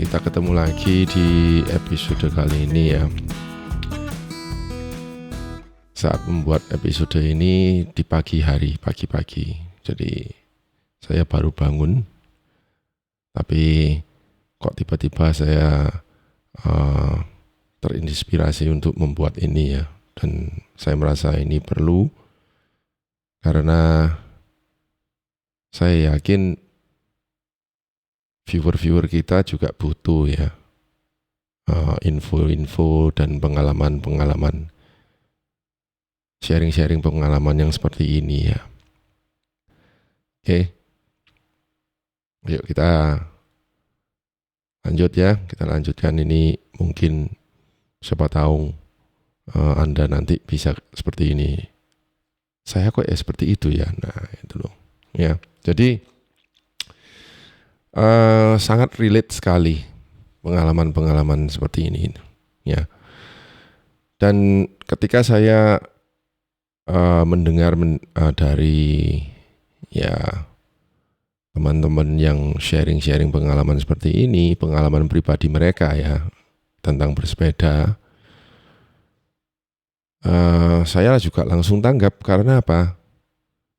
kita ketemu lagi di episode kali ini ya. Saat membuat episode ini di pagi hari, pagi-pagi. Jadi saya baru bangun, tapi kok tiba-tiba saya terinspirasi untuk membuat ini ya. Dan saya merasa ini perlu karena saya yakin viewer-viewer kita juga butuh ya info-info dan pengalaman-pengalaman, sharing-sharing pengalaman yang seperti ini ya. Oke, yuk kita lanjut ya. Kita lanjutkan ini, mungkin siapa tahu Anda nanti bisa seperti ini. Saya kok seperti itu ya. Nah itu loh ya. Jadi sangat relate sekali pengalaman-pengalaman seperti ini ya. Dan ketika saya mendengar dari ya teman-teman yang sharing-sharing pengalaman seperti ini, pengalaman pribadi mereka ya tentang bersepeda, saya juga langsung tanggap. Karena apa?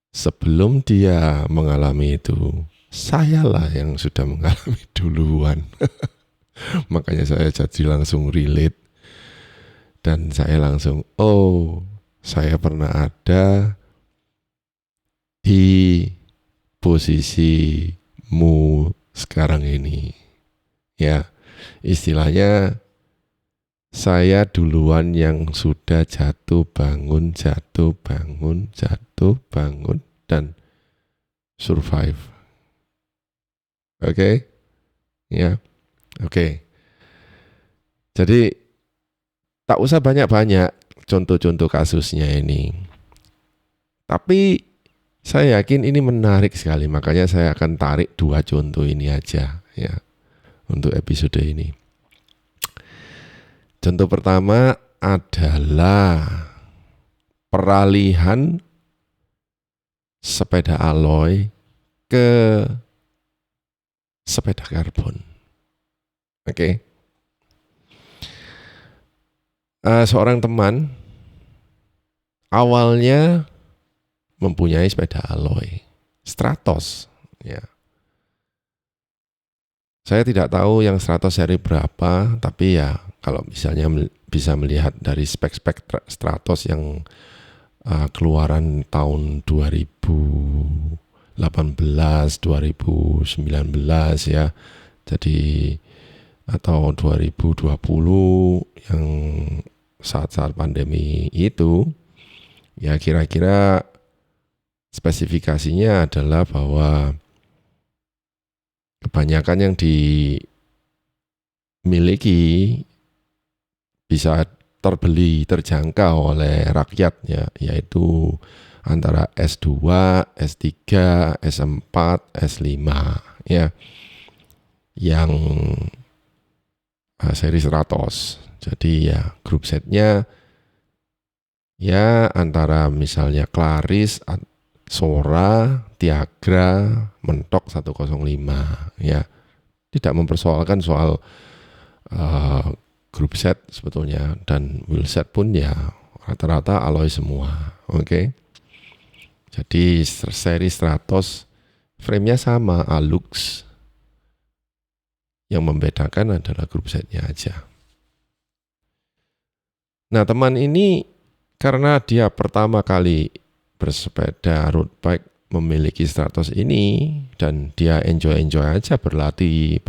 Sebelum dia mengalami itu, sayalah yang sudah mengalami duluan. Makanya saya jadi langsung relate. Dan saya langsung, saya pernah ada di posisimu sekarang ini. Ya, istilahnya saya duluan yang sudah jatuh bangun, dan survive. Oke? Ya. Oke. Jadi tak usah banyak-banyak contoh-contoh kasusnya ini. Tapi saya yakin ini menarik sekali, makanya saya akan tarik 2 contoh ini aja ya untuk episode ini. Contoh pertama adalah peralihan sepeda alloy ke sepeda karbon. Oke. Seorang teman awalnya mempunyai sepeda alloy Stratos ya. Saya tidak tahu yang Stratos seri berapa, tapi ya kalau misalnya bisa melihat dari spek-spek Stratos yang keluaran tahun 2018, 2019 ya. Jadi atau 2020 yang saat-saat pandemi itu, ya kira-kira spesifikasinya adalah bahwa kebanyakan yang dimiliki bisa terjangkau oleh rakyat ya, yaitu antara S2, S3, S4, S5 ya, yang seri 100. Jadi ya grup setnya ya antara misalnya Claris, Sora, Tiagra, Mentok 105 ya. Tidak mempersoalkan soal grup set sebetulnya, dan wheel set pun ya rata-rata alloy semua. Oke. Jadi seri 100 frame-nya sama, Alux. Yang membedakan adalah grup setnya aja. Nah, teman ini karena dia pertama kali bersepeda road bike memiliki Stratos ini, dan dia enjoy aja berlatih,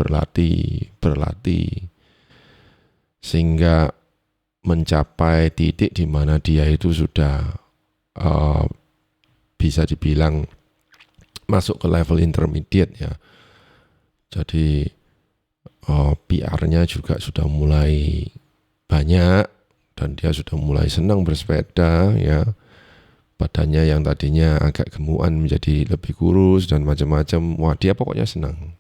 sehingga mencapai titik di mana dia itu sudah bisa dibilang masuk ke level intermediate ya. Jadi PR-nya juga sudah mulai banyak, dan dia sudah mulai senang bersepeda ya. Badannya yang tadinya agak gemukan menjadi lebih kurus dan macam-macam. Wah, dia pokoknya senang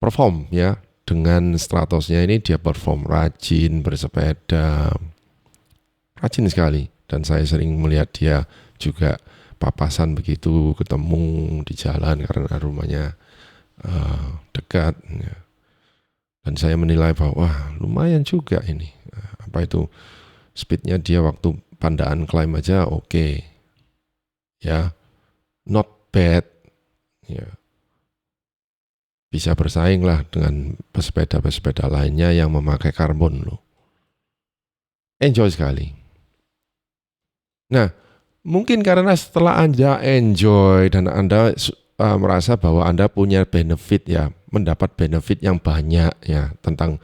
perform ya. Dengan Stratosnya ini dia perform, rajin bersepeda, rajin sekali. Dan saya sering melihat dia juga papasan begitu ketemu di jalan karena rumahnya dekat ya. Dan saya menilai bahwa wah lumayan juga ini. Apa itu speednya dia waktu pandaan climb aja oke. Ya, not bad. Ya, bisa bersaing lah dengan pesepeda-pesepeda lainnya yang memakai karbon loh. Enjoy sekali. Nah, mungkin karena setelah Anda enjoy dan Anda merasa bahwa Anda punya benefit ya, mendapat benefit yang banyak ya tentang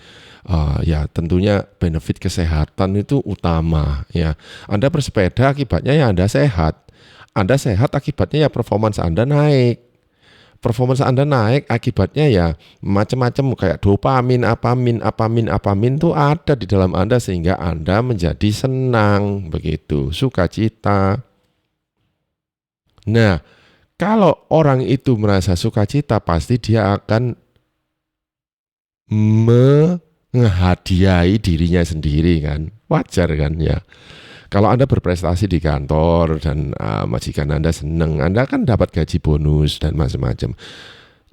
ya tentunya benefit kesehatan itu utama ya. Anda bersepeda akibatnya ya Anda sehat. Anda sehat akibatnya ya performance Anda naik. Performance Anda naik akibatnya ya macam-macam kayak dopamin, apamin tuh ada di dalam Anda sehingga Anda menjadi senang begitu, sukacita. Nah, kalau orang itu merasa sukacita pasti dia akan menghadiahi dirinya sendiri kan. Wajar kan ya. Kalau Anda berprestasi di kantor dan majikan Anda senang, Anda kan dapat gaji bonus dan macam-macam.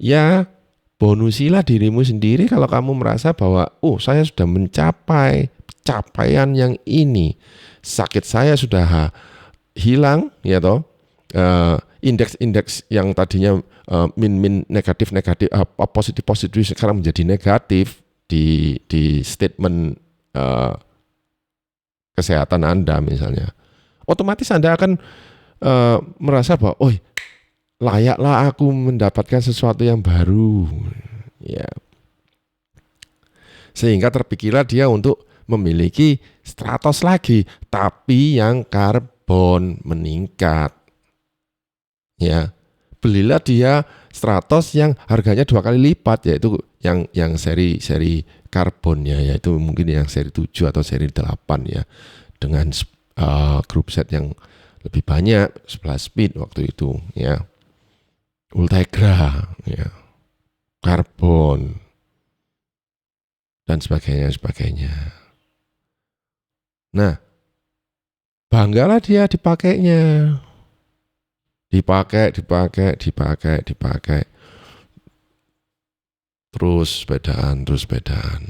Ya, bonusilah dirimu sendiri kalau kamu merasa bahwa, oh saya sudah mencapai capaian yang ini. Sakit saya sudah hilang, ya toh. Indeks-indeks yang tadinya min negatif positif sekarang menjadi negatif di statement kesehatan Anda misalnya, otomatis Anda akan merasa bahwa, oh layaklah aku mendapatkan sesuatu yang baru, ya. Sehingga terpikirlah dia untuk memiliki Stratos lagi, tapi yang karbon meningkat, ya. Belilah dia Stratos yang harganya 2 kali lipat, yaitu yang seri karbonnya, yaitu mungkin yang seri 7 atau seri 8 ya, dengan group set yang lebih banyak, 11 speed waktu itu ya, Ultegra ya, karbon dan sebagainya. Nah, banggalah dia dipakainya, dipakai terus sepedaan.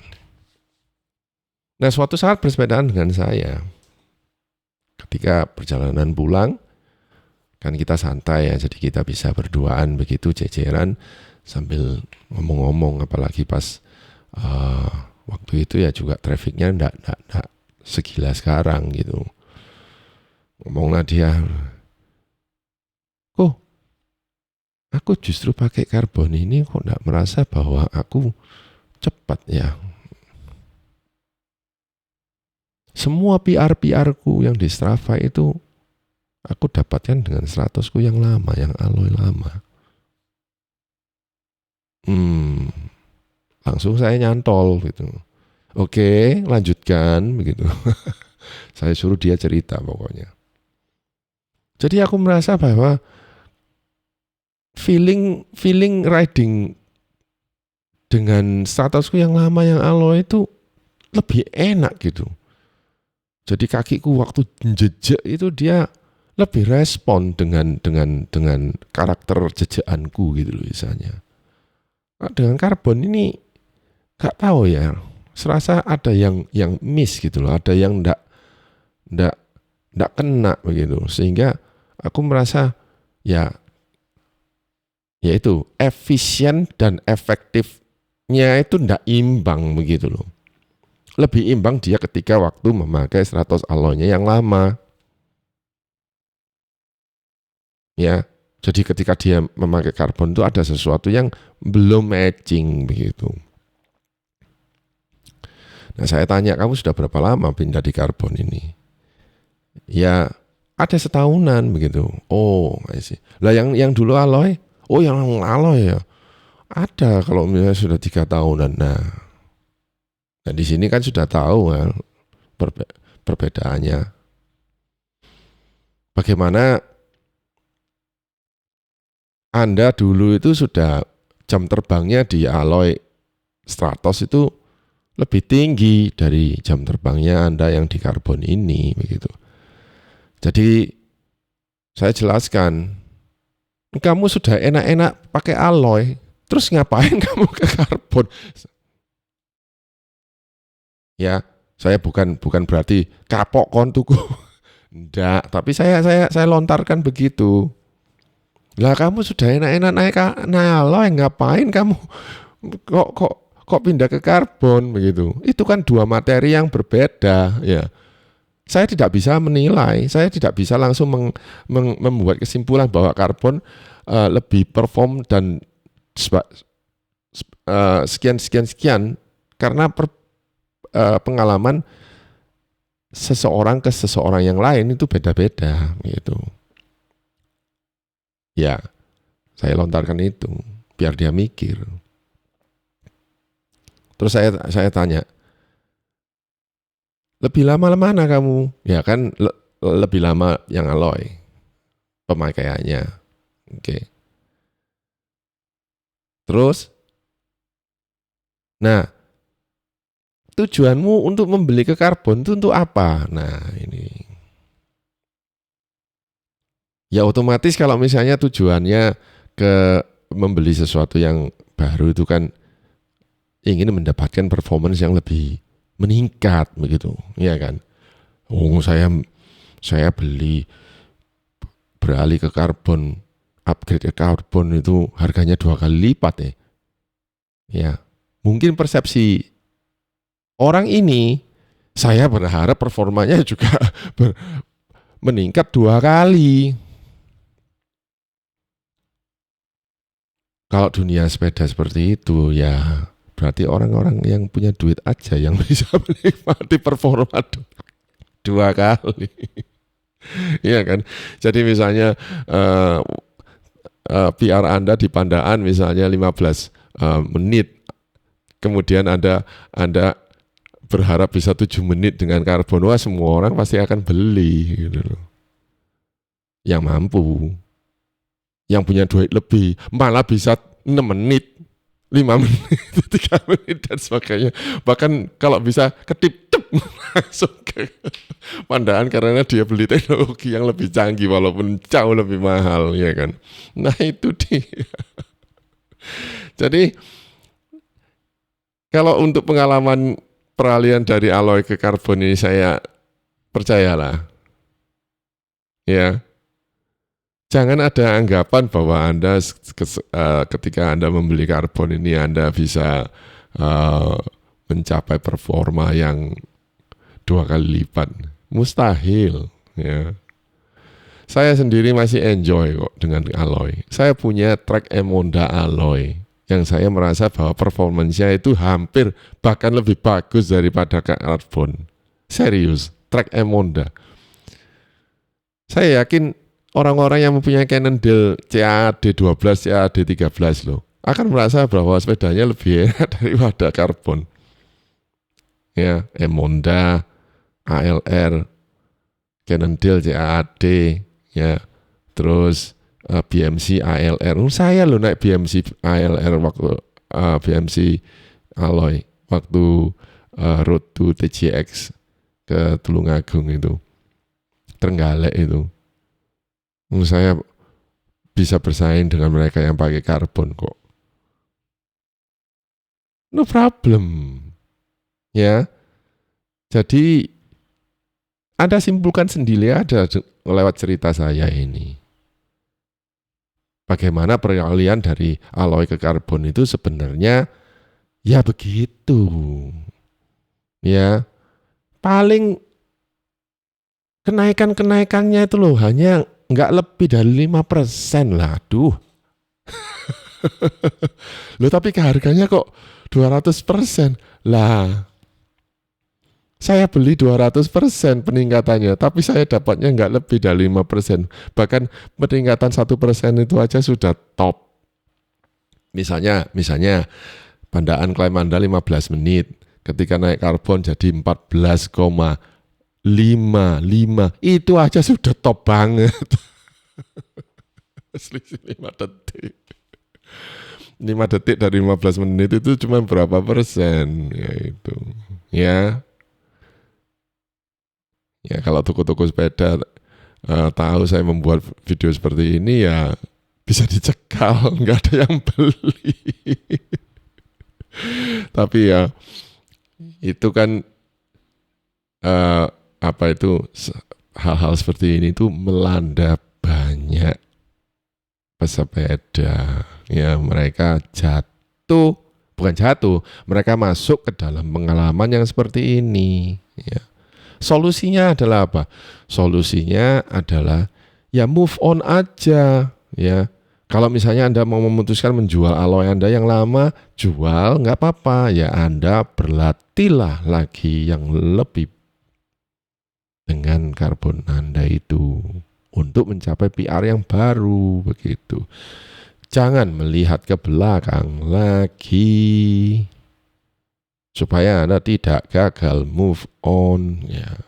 Nah, suatu saat bersepedaan dengan saya, ketika perjalanan pulang, kan kita santai ya, jadi kita bisa berduaan begitu ceceran sambil ngomong-ngomong, apalagi pas waktu itu ya juga trafiknya enggak segila sekarang gitu. Ngomonglah dia, kok aku justru pakai karbon ini kok enggak merasa bahwa aku cepat ya. Semua PR-ku yang di Strava itu aku dapatkan dengan 100ku yang lama, yang alloy lama. Langsung saya nyantol gitu. Oke, lanjutkan begitu. Saya suruh dia cerita pokoknya. Jadi aku merasa bahwa feeling riding dengan Stratusku yang lama yang alloy itu lebih enak gitu. Jadi kakiku waktu jejak itu dia lebih respon dengan karakter jejakanku gitu loh misalnya. Nah, dengan karbon ini gak tahu ya, serasa ada yang miss gitu loh, ada yang ndak kena begitu, sehingga aku merasa ya itu efisien dan efektifnya itu ndak imbang begitu loh. Lebih imbang dia ketika waktu memakai Stratos alloynya yang lama. Ya, jadi ketika dia memakai karbon itu ada sesuatu yang belum matching begitu. Nah, saya tanya, kamu sudah berapa lama pindah di karbon ini? Ya, ada setahunan begitu. Oh, I see. Lah yang dulu alloy? Oh, yang alloy ya. Ada kalau misalnya sudah 3 tahunan. Nah, di sini kan sudah tahu kan perbedaannya. Bagaimana Anda dulu itu sudah jam terbangnya di alloy Stratos itu lebih tinggi dari jam terbangnya Anda yang di karbon ini begitu. Jadi saya jelaskan, kamu sudah enak-enak pakai alloy, terus ngapain kamu ke karbon? Ya, saya bukan berarti kapok kon tuku. Enggak, tapi saya lontarkan begitu. Lah kamu sudah enak-enak naik alloy, ngapain kamu kok kok kok pindah ke karbon begitu? Itu kan dua materi yang berbeda, ya. Saya tidak bisa menilai, saya tidak bisa langsung membuat kesimpulan bahwa karbon lebih perform dan sekian karena pengalaman seseorang ke seseorang yang lain itu beda-beda gitu. Ya, saya lontarkan itu biar dia mikir. Terus saya tanya, lebih lama mana kamu? Ya kan lebih lama yang alloy pemakaiannya. Oke. Terus, nah tujuanmu untuk membeli ke karbon itu untuk apa? Nah ini, ya otomatis kalau misalnya tujuannya ke membeli sesuatu yang baru itu kan ingin mendapatkan performance yang lebih meningkat begitu, ya kan? Oh saya beli beralih ke karbon, upgrade ke karbon itu harganya 2 kali lipat ya. Ya, mungkin persepsi orang ini, saya berharap performanya juga meningkat 2 kali. Kalau dunia sepeda seperti itu, ya berarti orang-orang yang punya duit aja yang bisa menikmati performa 2 kali. Iya kan? Jadi misalnya PR Anda di Pandaan misalnya 15 menit, kemudian Anda berharap bisa 7 menit dengan karbon, wah semua orang pasti akan beli gitu loh. Yang mampu, yang punya duit lebih, malah bisa 6 menit, 5 menit, 3 menit dan sebagainya. Bahkan kalau bisa ketip langsung ke Pandaan karena dia beli teknologi yang lebih canggih walaupun jauh lebih mahal, ya kan. Nah itu dia. Jadi kalau untuk pengalaman peralihan dari alloy ke karbon ini saya percayalah, ya. Jangan ada anggapan bahwa Anda ketika Anda membeli karbon ini Anda bisa mencapai performa yang 2 kali lipat. Mustahil, ya. Saya sendiri masih enjoy kok dengan alloy. Saya punya track Emonda alloy yang saya merasa bahwa performanya itu hampir bahkan lebih bagus daripada karbon. Serius, track Emonda. Saya yakin orang-orang yang mempunyai Cannondale CAD 12, CAD 13 loh, akan merasa bahwa sepedanya lebih enak daripada karbon. Ya, Emonda, ALR, Cannondale CAD, ya, terus BMC ALR. Saya loh naik BMC ALR waktu BMC Alloy waktu road to TJX ke Tulungagung itu, Trenggalek itu. Saya bisa bersaing dengan mereka yang pakai karbon kok. No problem. Ya. Jadi Anda simpulkan sendiri ada lewat cerita saya ini. Bagaimana peralihan dari alloy ke karbon itu sebenarnya ya begitu. Ya. Paling kenaikannya itu loh hanya nggak lebih dari 5% lah, aduh. Loh tapi harganya kok 200% lah. Saya beli 200% peningkatannya, tapi saya dapatnya nggak lebih dari 5%. Bahkan peningkatan 1% itu aja sudah top. Misalnya Pandaan klaim Anda 15 menit, ketika naik karbon jadi 14,55, itu aja sudah top banget. Selisih 5 detik. 5 detik dari 15 menit itu cuma berapa persen, ya itu. Ya kalau toko-toko sepeda tahu saya membuat video seperti ini ya bisa dicekal, nggak ada yang beli. Tapi ya itu kan apa itu hal-hal seperti ini tuh melanda banyak pesepeda. Ya, mereka bukan jatuh, mereka masuk ke dalam pengalaman yang seperti ini. Ya. Solusinya adalah apa? Solusinya adalah ya move on aja. Ya, kalau misalnya Anda mau memutuskan menjual alloy Anda yang lama, jual, nggak apa-apa. Ya Anda berlatihlah lagi yang lebih dengan karbon Anda itu untuk mencapai PR yang baru begitu. Jangan melihat ke belakang lagi supaya Anda tidak gagal move on ya.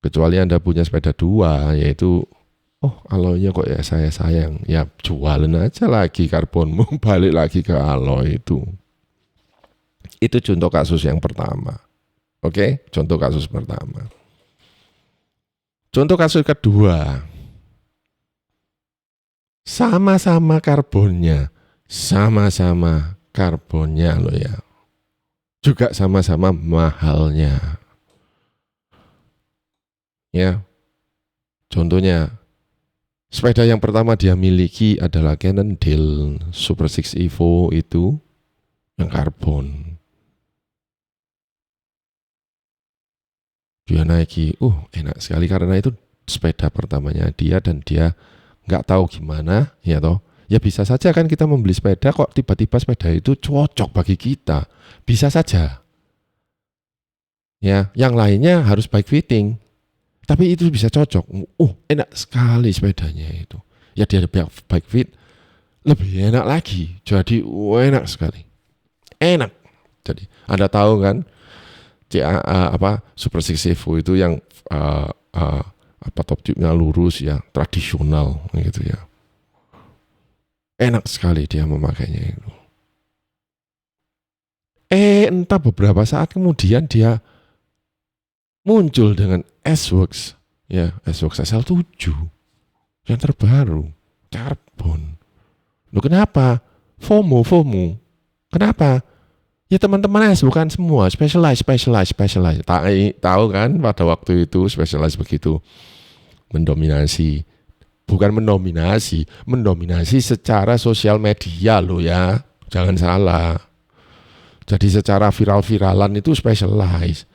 Kecuali Anda punya sepeda dua, yaitu alloynya kok ya saya sayang, ya jualan aja lagi karbonmu, balik lagi ke alloy itu. Itu contoh kasus yang pertama. Oke, contoh kasus pertama. Contoh kasus kedua, sama-sama karbonnya loh ya. Juga sama-sama mahalnya. Ya. Contohnya, sepeda yang pertama dia miliki adalah Cannondale Super 6 Evo itu yang karbon. Dia naiki, enak sekali karena itu sepeda pertamanya dia dan dia nggak tahu gimana, ya toh. Ya bisa saja kan kita membeli sepeda kok tiba-tiba sepeda itu cocok bagi kita, bisa saja. Ya, yang lainnya harus bike fitting, tapi itu bisa cocok. Enak sekali sepedanya itu. Ya dia bike fit, lebih enak lagi. Jadi enak sekali, enak. Jadi Anda tahu kan? Super 6 Evo itu yang top tube-nya lurus ya, tradisional gitu ya. Enak sekali dia memakainya itu. Entah beberapa saat kemudian dia muncul dengan S-Works ya, S-Works SL7 yang terbaru, karbon. Loh kenapa? FOMO. Kenapa? Ya teman-teman bukan semua specialize. Tahu kan pada waktu itu specialize begitu mendominasi secara sosial media loh ya. Jangan salah. Jadi secara viral-viralan itu specialize.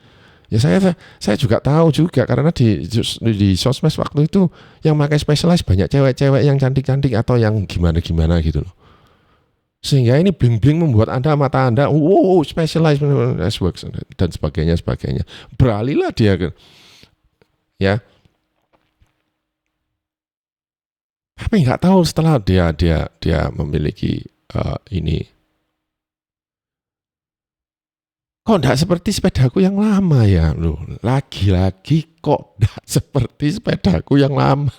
Ya saya juga tahu juga karena di sosmed waktu itu yang pakai specialize banyak cewek-cewek yang cantik-cantik atau yang gimana-gimana gitu loh. Sehingga ini bling-bling membuat mata Anda, specialized S-Works dan sebagainya. Beralihlah dia ke, ya. Tapi nggak tahu setelah dia memiliki ini, kok nggak seperti sepedaku yang lama ya, loh. Lagi-lagi kok nggak seperti sepedaku yang lama.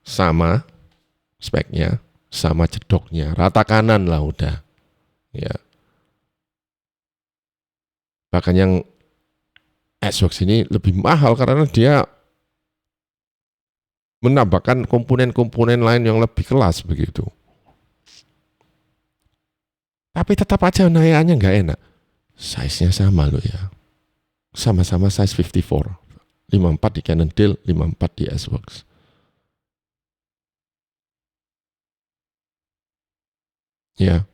Sama speknya, sama jedoknya, rata kanan lah udah. Ya. Bahkan yang S-Works ini lebih mahal karena dia menambahkan komponen-komponen lain yang lebih kelas begitu. Tapi tetap aja naikannya nggak enak. Size-nya sama loh ya. Sama-sama size 54. 54 di Cannondale, 54 di S-Works. Ya.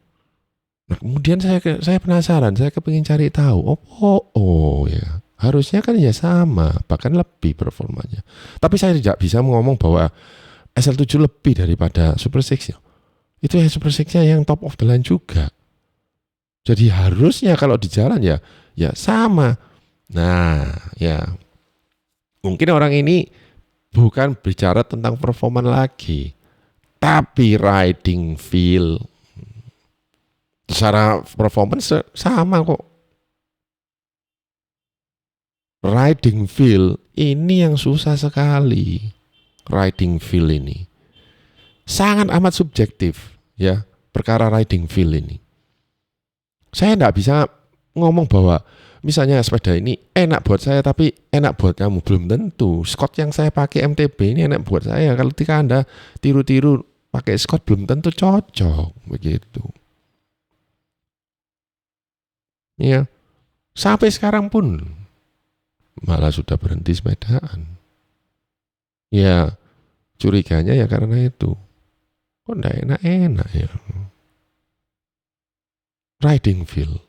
Nah, kemudian saya penasaran, saya kepingin cari tahu. Ya. Harusnya kan ya sama, bahkan lebih performanya. Tapi saya tidak bisa ngomong bahwa SL7 lebih daripada Super 6 ya. Itu ya Super 6-nya yang top of the line juga. Jadi harusnya kalau di jalan ya sama. Nah, ya. Mungkin orang ini bukan bicara tentang performa lagi, tapi riding feel. Secara performance sama kok. Riding feel ini yang susah sekali. Riding feel ini sangat amat subjektif ya, perkara riding feel ini. Saya tidak bisa ngomong bahwa misalnya sepeda ini enak buat saya tapi enak buat kamu, belum tentu. Scott yang saya pakai MTB ini enak buat saya. Kalau ketika Anda tiru-tiru pakai Scott belum tentu cocok begitu. Ya. Sampai sekarang pun malah sudah berhenti sepedaan. Ya curiganya ya karena itu. Kok enggak enak-enak ya. Riding feel,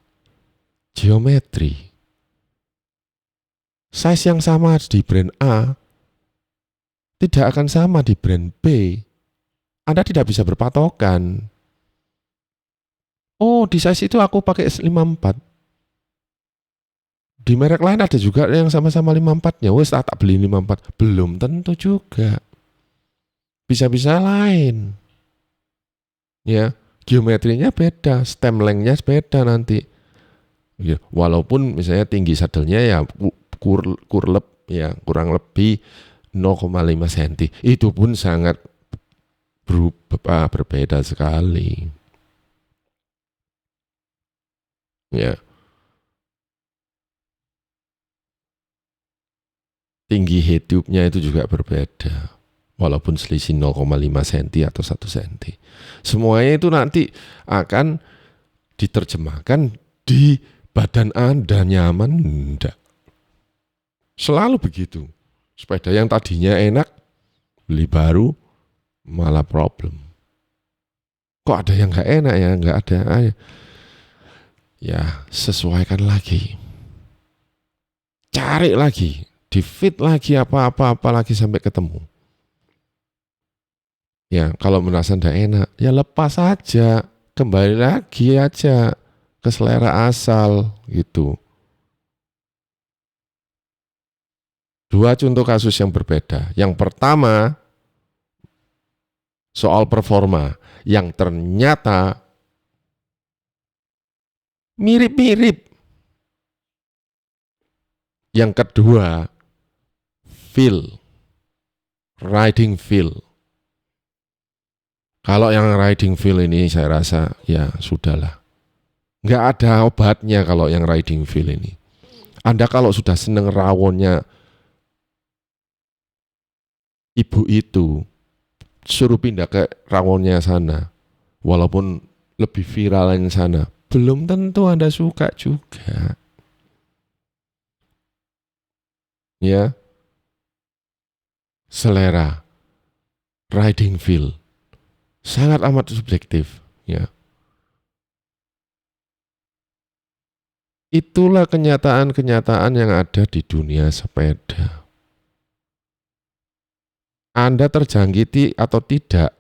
geometri, size yang sama di brand A tidak akan sama di brand B. Anda tidak bisa berpatokan. Oh, di size itu aku pakai 54. Di merek lain ada juga yang sama-sama 54-nya. Wes tak beli 54. Belum tentu juga. Bisa-bisa lain. Ya, geometrinya beda, stem length-nya beda nanti. Ya, walaupun misalnya tinggi sadelnya ya kurang lebih 0,5 cm. Itu pun sangat berbeda sekali. Ya. Tinggi head tube-nya itu juga berbeda. Walaupun selisih 0,5 cm atau 1 cm. Semuanya itu nanti akan diterjemahkan di badan Anda nyaman enggak. Selalu begitu. Sepeda yang tadinya enak, beli baru, malah problem. Kok ada yang gak enak ya? Gak ada. Ya, sesuaikan lagi. Cari lagi. Di-fit lagi apa-apa lagi sampai ketemu. Ya, kalau merasa ndak enak, ya lepas aja. Kembali lagi aja ke selera asal gitu. 2 contoh kasus yang berbeda. Yang pertama, soal performa yang ternyata mirip-mirip. Yang kedua, riding feel. Kalau yang riding feel ini saya rasa ya sudahlah. Nggak ada obatnya kalau yang riding feel ini. Anda kalau sudah seneng rawonnya ibu itu, suruh pindah ke rawonnya sana. Walaupun lebih viral yang sana, belum tentu Anda suka juga. Ya. Selera, riding feel, sangat amat subjektif, ya. Itulah kenyataan-kenyataan yang ada di dunia sepeda. Anda terjangkiti atau tidak?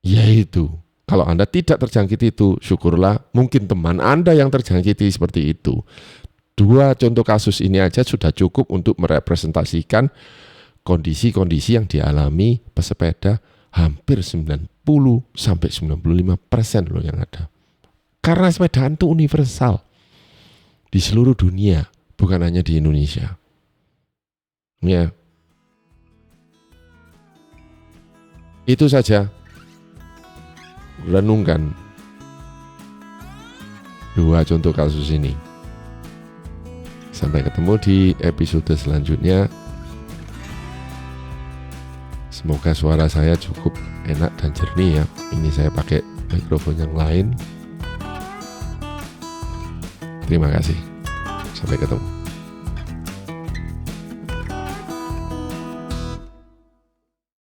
Yaitu, kalau Anda tidak terjangkiti itu, syukurlah mungkin teman Anda yang terjangkiti seperti itu. 2 contoh kasus ini aja sudah cukup untuk merepresentasikan kondisi-kondisi yang dialami pesepeda hampir 90-95% loh yang ada. Karena sepedaan itu universal di seluruh dunia, bukan hanya di Indonesia. Ya. Itu saja. Renungkan 2 contoh kasus ini. Sampai ketemu di episode selanjutnya. Semoga suara saya cukup enak dan jernih ya. Ini saya pakai mikrofon yang lain. Terima kasih. Sampai ketemu.